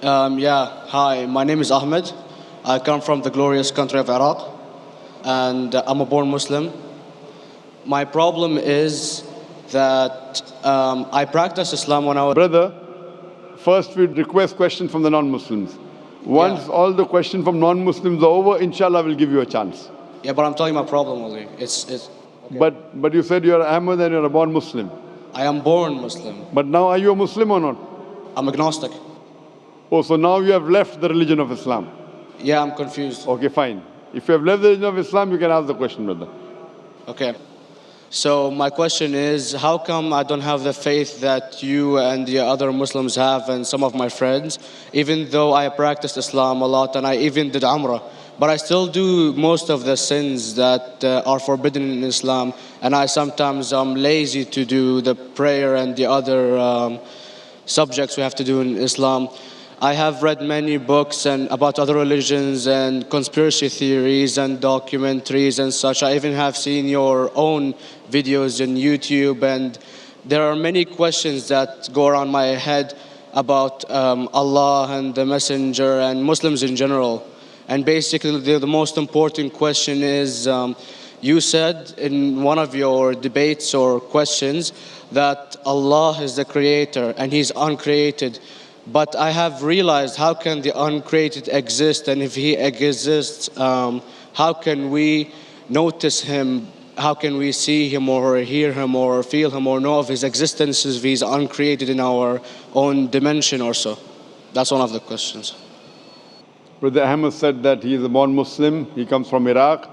Hi, my name is Ahmed. I come from the glorious country of Iraq, and I'm a born Muslim. My problem is that I practiced Islam when I was. Brother, first we request questions from the non-Muslims. Once Yeah, all the questions from non-Muslims are over, inshallah, we'll give you a chance. yeah, but I'm telling you my problem only. It's okay. But you said you're Ahmed and you're a born Muslim. I am born Muslim. But now are you a Muslim or not? I'm agnostic. Oh, so now you have left the religion of Islam. Yeah, I'm confused. Okay, fine. If you have left the religion of Islam, you can ask the question, brother. Okay. So my question is, how come I don't have the faith that you and the other Muslims have and some of my friends, even though I practiced Islam a lot and I even did Umrah, but I still do most of the sins that are forbidden in Islam, and I sometimes am lazy to do the prayer and the other subjects we have to do in Islam. I have read many books and about other religions and conspiracy theories and documentaries and such. I even have seen your own videos on YouTube, and there are many questions that go around my head about Allah and the Messenger and Muslims in general. And basically, the most important question is you said in one of your debates or questions that Allah is the creator and He's uncreated. But I have realized, how can the uncreated exist? And if He exists, how can we notice Him? How can we see Him or hear Him or feel Him or know of His existence if He's uncreated in our own dimension or so? That's one of the questions. Brother Ahmed said that he is a born Muslim. He comes from Iraq.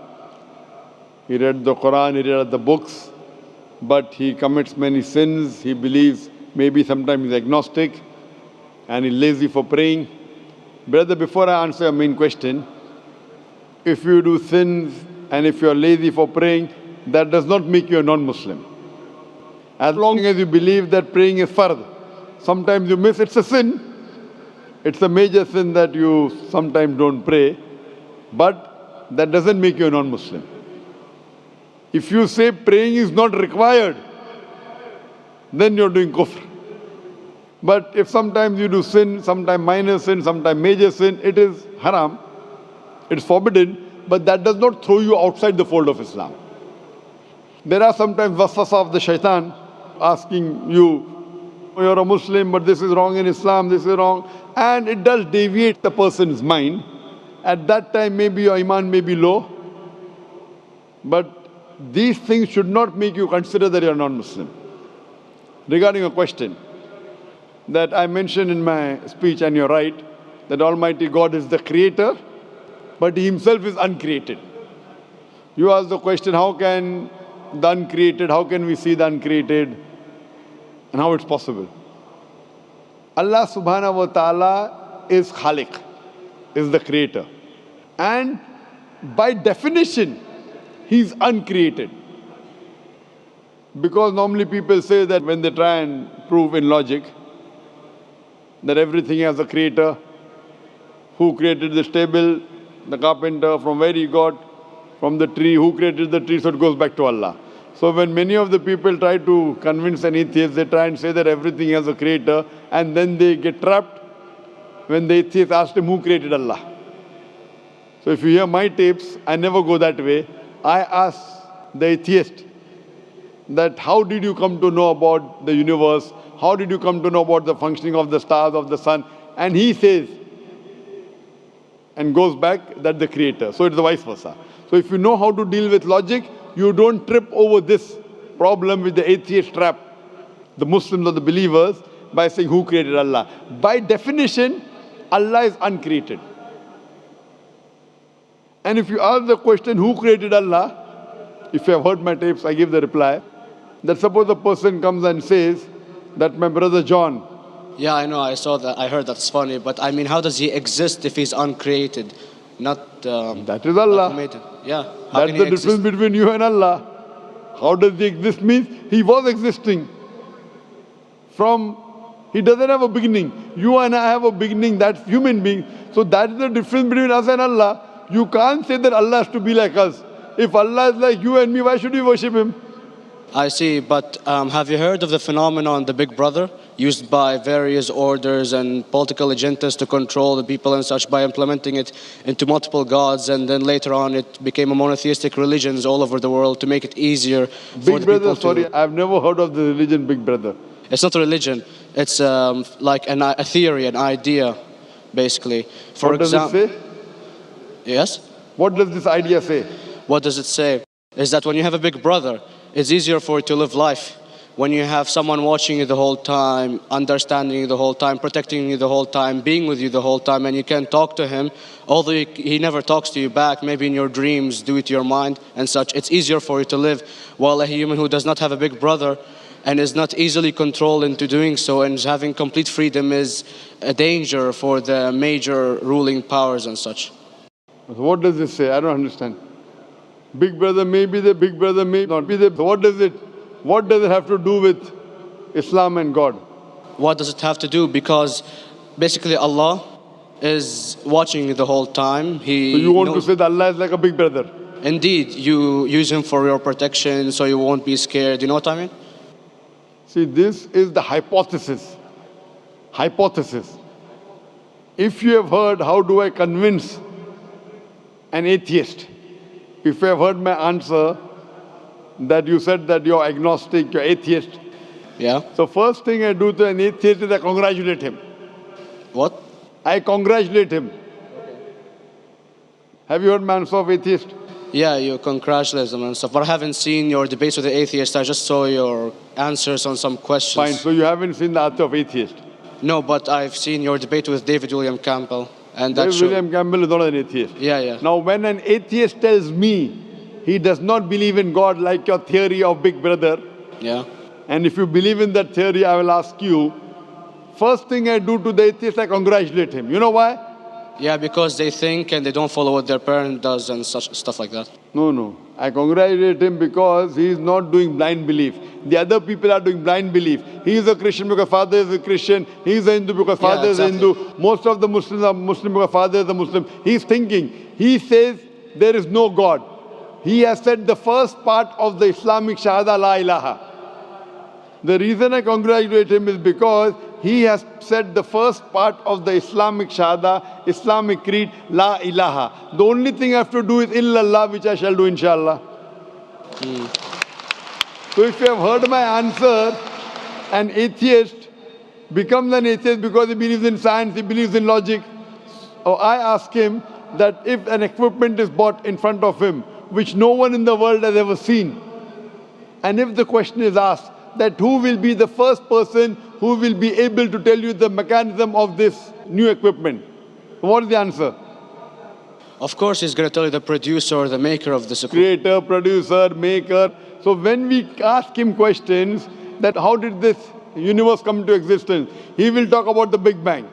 He read the Quran, he read the books, but he commits many sins. He believes maybe sometimes he's agnostic and he's lazy for praying. Brother, before I answer your main question, if you do sins and if you are lazy for praying, that does not make you a non-Muslim. As long as you believe that praying is fard, sometimes you miss, it's a sin. It's a major sin that you sometimes don't pray, but that doesn't make you a non-Muslim. If you say praying is not required, then you're doing kufr. But if sometimes you do sin, sometimes minor sin, sometimes major sin, it is haram, it's forbidden, but that does not throw you outside the fold of Islam. There are sometimes waswasa of the shaitan asking you, you're a Muslim, but this is wrong in Islam, this is wrong. And it does deviate the person's mind. At that time, maybe your iman may be low. But these things should not make you consider that you're non-Muslim. Regarding a question that I mentioned in my speech, and you're right, that Almighty God is the creator, but He Himself is uncreated. You ask the question, how can the uncreated, how can we see the uncreated, and how it's possible? Allah subhanahu wa ta'ala is Khaliq, is the creator. And by definition, He's uncreated. Because normally people say that when they try and prove in logic that everything has a creator, who created this table, the carpenter, from where he got, from the tree, who created the tree, so it goes back to Allah. So when many of the people try to convince an atheist, they try and say that everything has a creator, and then they get trapped when the atheist asks him who created Allah. So if you hear my tapes, I never go that way. I ask the atheist that how did you come to know about the universe? How did you come to know about the functioning of the stars, of the sun? And he says, and goes back, that the creator. So it's the vice versa. So if you know how to deal with logic, you don't trip over this problem with the atheist trap, the Muslims or the believers, by saying who created Allah. By definition, Allah is uncreated. And if you ask the question, who created Allah? If you have heard my tapes, I give the reply. That suppose a person comes and says that my brother John. Yeah, I know, I saw that, I heard that's funny, but I mean, how does He exist if He's uncreated? Not that is Allah. automated. Yeah. How That's can the He difference exist? between you and Allah. How does He exist means He was existing. He doesn't have a beginning. You and I have a beginning, that's human being. So that is the difference between us and Allah. You can't say that Allah has to be like us. If Allah is like you and me, why should we worship Him? I see, but have you heard of the phenomenon, the Big Brother? used by various orders and political agendas to control the people and such by implementing it into multiple gods. And then later on, it became a monotheistic religions all over the world to make it easier for Big the Brother, people sorry, to. I've never heard of the religion Big Brother. It's not a religion. It's like a theory, an idea, basically. For What does it example, say? yes. What does this idea say? What does it say? Is that when you have a big brother, it's easier for you to live life. When you have someone watching you the whole time, understanding you the whole time, protecting you the whole time, being with you the whole time, and you can talk to him, although he never talks to you back, maybe in your dreams, due to your mind and such, it's easier for you to live. While a human who does not have a big brother and is not easily controlled into doing so and is having complete freedom is a danger for the major ruling powers and such. What does this say? I don't understand. Big Brother may be the Big Brother, may not be the. What does it have to do with Islam and God? What does it have to do? Because basically Allah is watching you the whole time. So you want to knows. say that Allah is like a Big Brother? Indeed, you use him for your protection so you won't be scared. You know what I mean? See, this is the hypothesis. Hypothesis. If you have heard, how do I convince an atheist? If you have heard my answer, that you said that you're agnostic, you're atheist. Yeah. So first thing I do to an atheist is I congratulate him. What? I congratulate him. Have you heard my answer of atheist? Yeah, you congratulate them and stuff. But I haven't seen your debates with the atheist. I just saw your answers on some questions. Fine, so you haven't seen the answer of atheist. No, but I've seen your debate with David William Campbell. And that David William Campbell is not an atheist. Yeah, yeah. Now, when an atheist tells me he does not believe in God like your theory of Big Brother, Yeah. and if you believe in that theory, I will ask you, first thing I do to the atheist, I congratulate him. You know why? Yeah, because they think and they don't follow what their parent does and such stuff like that. No. I congratulate him because he is not doing blind belief. The other people are doing blind belief. He is a Christian because father is a Christian. He is a Hindu because father is a Hindu. Most of the Muslims are Muslim because father is a Muslim. He is thinking. He says there is no God. He has said the first part of the Islamic Shahada, La ilaha. The reason I congratulate him is because he has said the first part of the Islamic Shahada, Islamic creed, La ilaha. The only thing I have to do is illallah, which I shall do inshallah. So if you have heard my answer, an atheist becomes an atheist because he believes in science, he believes in logic. Or I ask him that if an equipment is bought in front of him, which no one in the world has ever seen, and if the question is asked, that who will be the first person who will be able to tell you the mechanism of this new equipment? What is the answer? Of course, he's going to tell you the producer or the maker of this equipment. Creator, producer, maker. So when we ask him questions that how did this universe come into existence, he will talk about the Big Bang.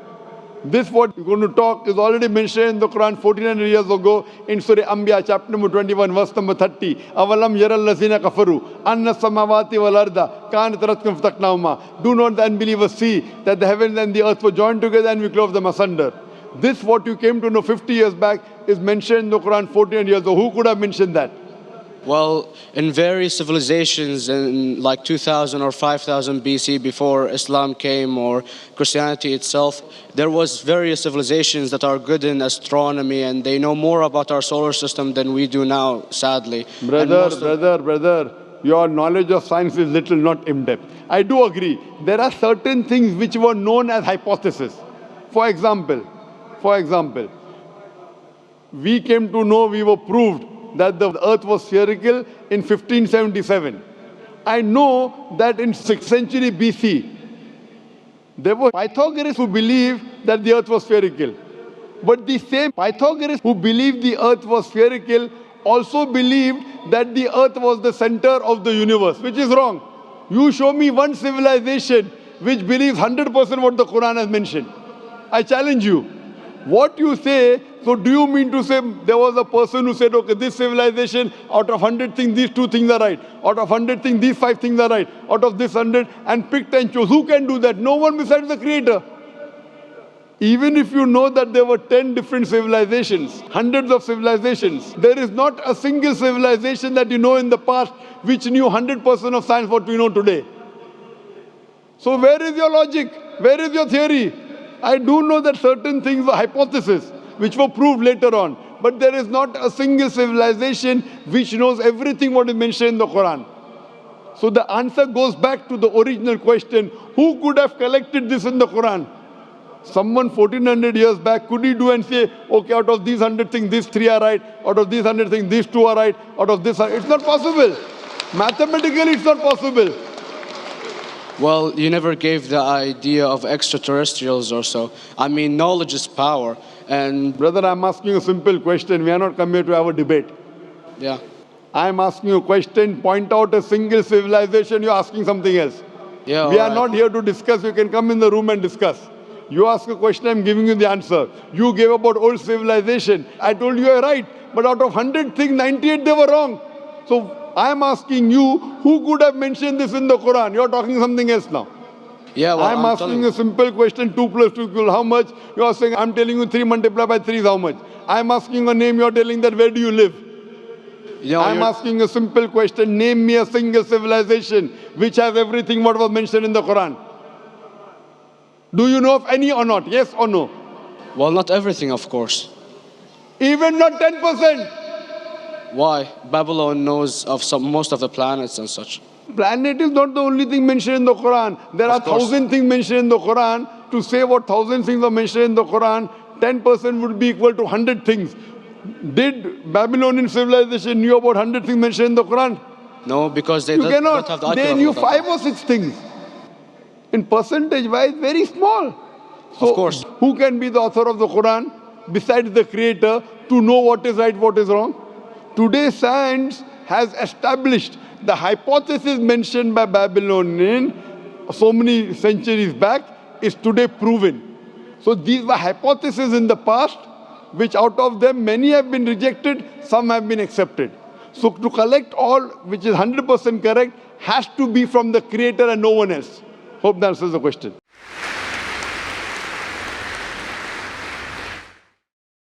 This what we're going to talk is already mentioned in the Quran 1400 years ago in Surah Anbiya chapter number 21 verse number 30. Avalam yaral lazina kafaru anna samawati wal arda kanat ratkum fataknahuma. Do not the unbelievers see that the heavens and the earth were joined together and we clove them asunder. This what you came to know 50 years back is mentioned in the Quran 1400 years ago. Who could have mentioned that? Well, in various civilizations in like 2000 or 5000 BC before Islam came or Christianity itself, there was various civilizations that are good in astronomy and they know more about our solar system than we do now, sadly. Brother, your knowledge of science is little, not in-depth. I do agree. There are certain things which were known as hypotheses. For example, we came to know, we were proved that the earth was spherical in 1577. I know that in 6th century BC, there were Pythagoras who believed that the earth was spherical. But the same Pythagoras who believed the earth was spherical also believed that the earth was the center of the universe, which is wrong. You show me one civilization which believes 100% what the Quran has mentioned. I challenge you. What you say, so do you mean to say there was a person who said, okay, this civilization, out of 100 things, these 2 things are right. Out of 100 things, these 5 things are right. Out of this 100, and picked and chose. Who can do that? No one besides the Creator. Even if you know that there were 10 different civilizations, hundreds of civilizations, there is not a single civilization that you know in the past which knew 100% of science what we know today. So where is your logic? Where is your theory? I do know that certain things were hypotheses, which were proved later on. But there is not a single civilization which knows everything what is mentioned in the Quran. So the answer goes back to the original question, who could have collected this in the Quran? Someone 1400 years back, could he do and say, okay, out of these 100 things, these 3 are right, out of these 100 things, these 2 are right, out of this, it's not possible. Mathematically, it's not possible. Well, you never gave the idea of extraterrestrials or so. I mean, knowledge is power, and Brother, I'm asking a simple question. We are not come here to have a debate. yeah. I'm asking you a question, point out a single civilization, you're asking something else. Yeah, We are alright. not here to discuss, you can come in the room and discuss. You ask a question, I'm giving you the answer. You gave about old civilization. I told you you're right, but out of 100 things, 98 they were wrong. So I'm asking you, who could have mentioned this in the Quran? You're talking something else now. Yeah, well, I'm asking you a simple question, 2 plus 2 equal how much? You are saying, I'm telling you 3 multiplied by 3 is how much? I'm asking a name, you're telling that where do you live? I'm asking a simple question, name me a single civilization which has everything what was mentioned in the Quran. Do you know of any or not? Yes or no? Well, not everything, of course. Even not 10%. Why? Babylon knows of most of the planets and such. Planet is not the only thing mentioned in the Quran. There are 1,000 things mentioned in the Quran. To say what 1,000 things are mentioned in the Quran, 10% would be equal to 100 things. Did Babylonian civilization knew about 100 things mentioned in the Quran? No, because they You don't have the cannot. IQ They level knew of that 5 or 6 things. In percentage wise, very small. So Of course. who can be the author of the Quran besides the creator to know what is right, what is wrong? Today science has established the hypothesis mentioned by Babylonian so many centuries back is today proven. So these were hypotheses in the past, which out of them many have been rejected, some have been accepted. So to collect all which is 100% correct has to be from the creator and no one else. Hope that answers the question.